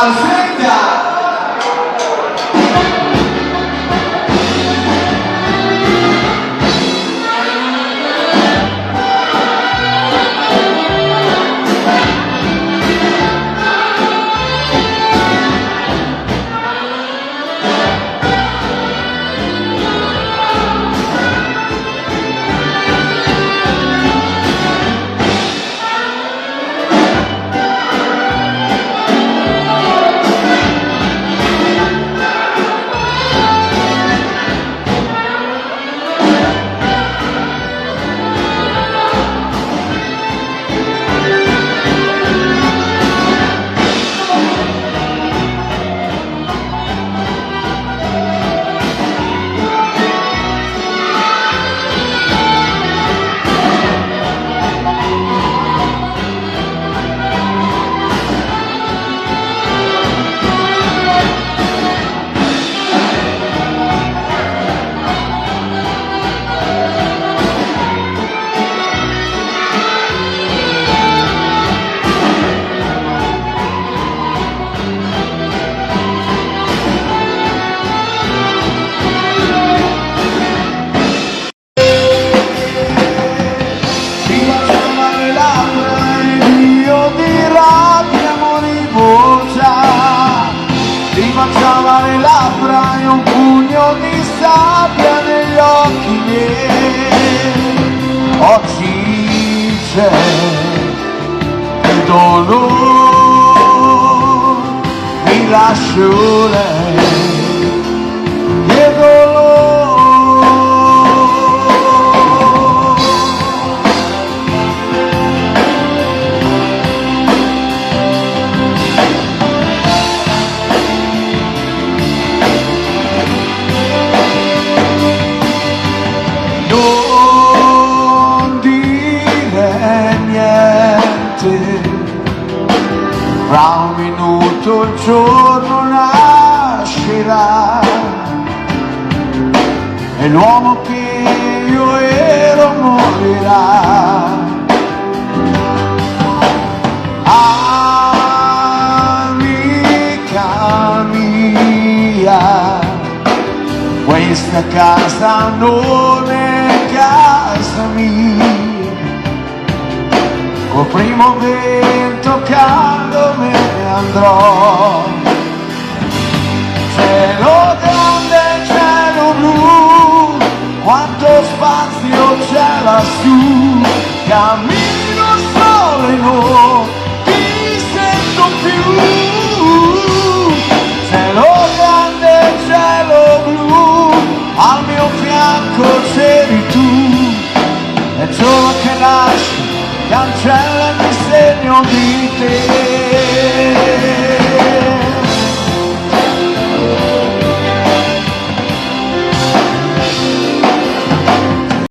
Aspetta! Facciava le labbra e un pugno di sabbia negli occhi miei. Oggi c'è il dolore, mi lascio lei, che dolore. Fra un minuto il giorno nascerà e l'uomo che io ero morirà. Amica mia, questa casa non è casa mia. Col primo vento caldo me ne andrò. Cielo grande, cielo blu, quanto spazio c'è lassù. Cammino solo e non ti sento più. Cielo grande, cielo blu, al mio fianco c'eri tu. È il giorno che nasce cancella il segno di te.